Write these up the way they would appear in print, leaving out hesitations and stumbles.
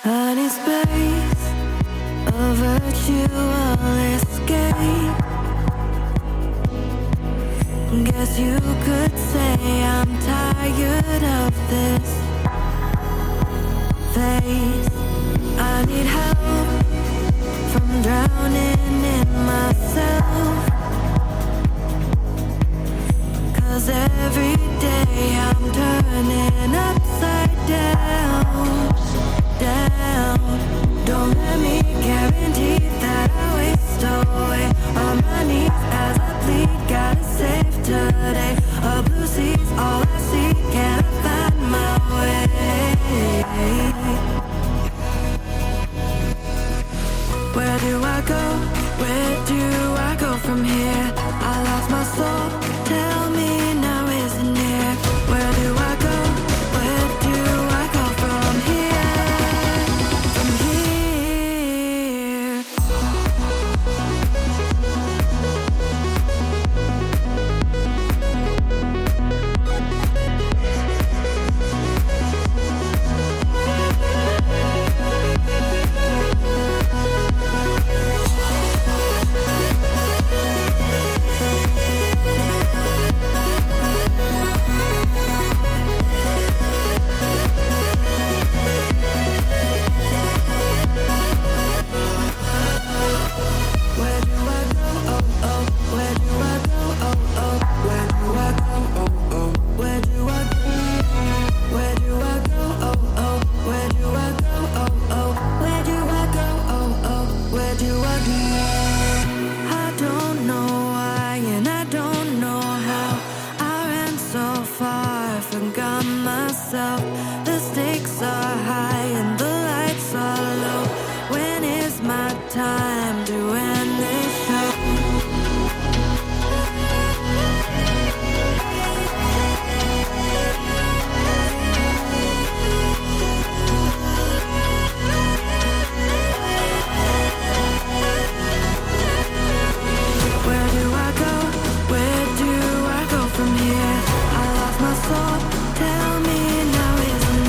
I need space, a virtual escape. Guess you could say I'm tired of this phase. I need help from drowning in myself. 'Cause every day I'm turning upside down, down. Don't let me guarantee that I waste away on my knees as I plead. Gotta save today. A blue sea's all I see. Can I find my way? Where do I go? Where do I go from here? I lost my soul. Tell me now, is it near? Where do I go? Where do I go from here? From here. Where do I go? Oh, oh. Where do I go? Oh, oh. Where do I go? Oh, oh. Where do I go? Where do I go? Oh, oh. Where do I go? Oh, oh. Where do I go? Oh, oh. Where do I go? I don't know why and I don't know how. I ran so far, I forgot myself. The stakes are high and the lights are low. When is my time to end this show? Where do I go? Where do I go from here? I lost my soul. Tell me now, isn't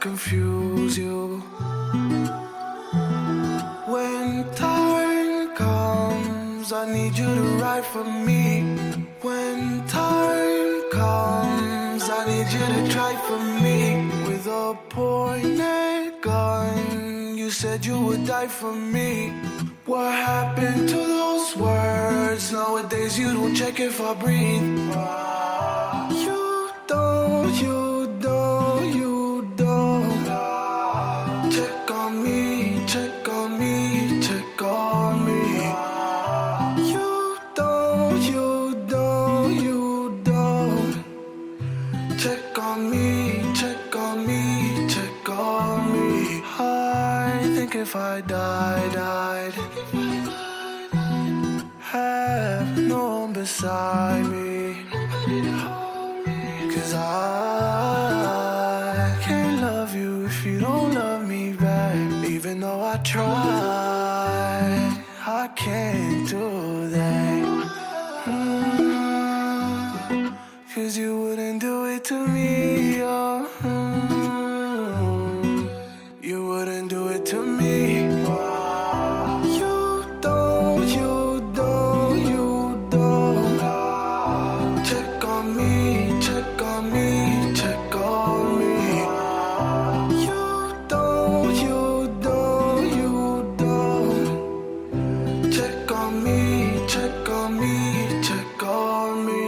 confuse you. When time comes, I need you to write for me. When time comes, I need you to try for me. With a pointed gun, you said you would die for me. What happened to those words? Nowadays you don't check if I breathe. You don't check on me, check on me, check on me. You don't check on me, check on me, check on me. I think if I died, have no one beside me. 'Cause I can't love you if you don't love me back. Even though I try, I can't do that. 'Cause you wouldn't do it to me, oh. You wouldn't do it to me. You don't check on me, check on me, check on me. You don't check on me, check on me, check on me.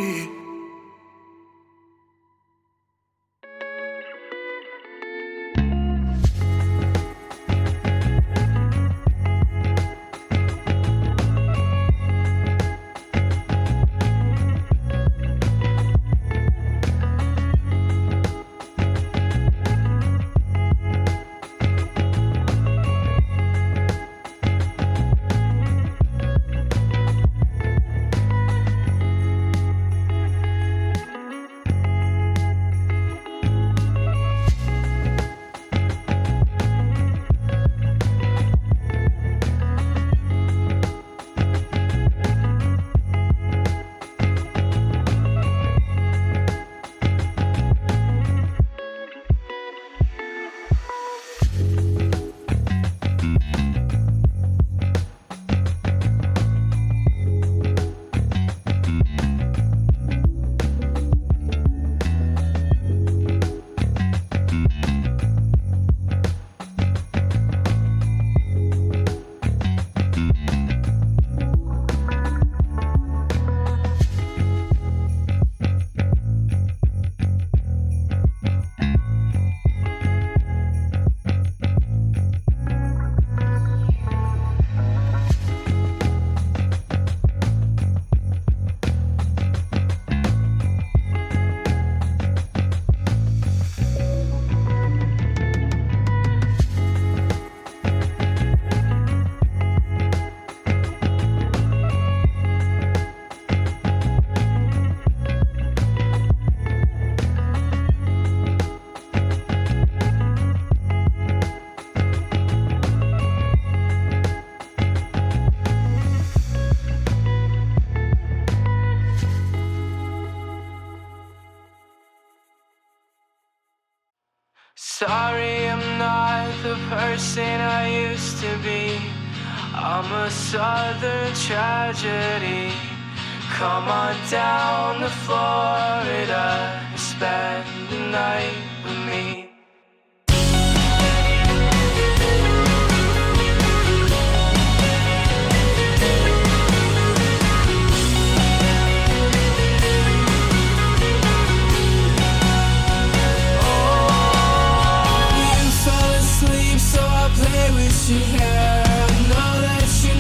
Sorry, I'm not the person I used to be. I'm a southern tragedy. Come on down to Florida and spend the night with me. Your hair. I know that you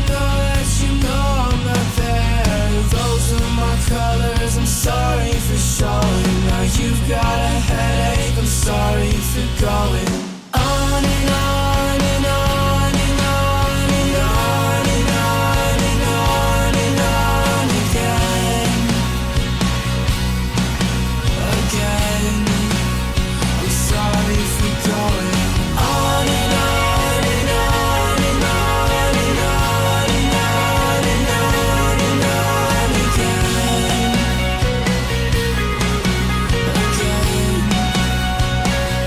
know I'm not there. Those are my colors, I'm sorry for showing. Now you've got a headache, I'm sorry for going on and on and on and on and on and on and on and on again. I'm sorry for going on and on.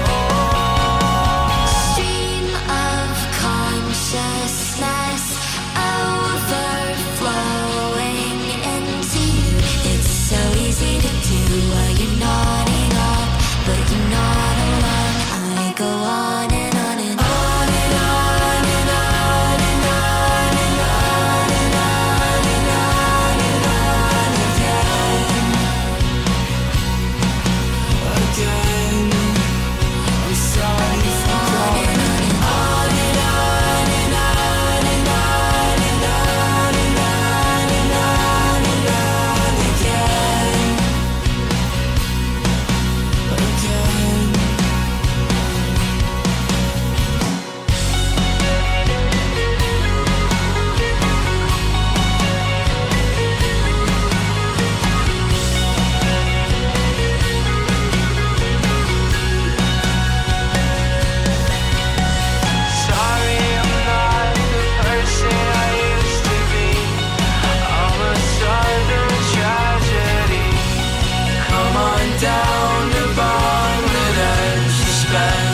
Oh shine.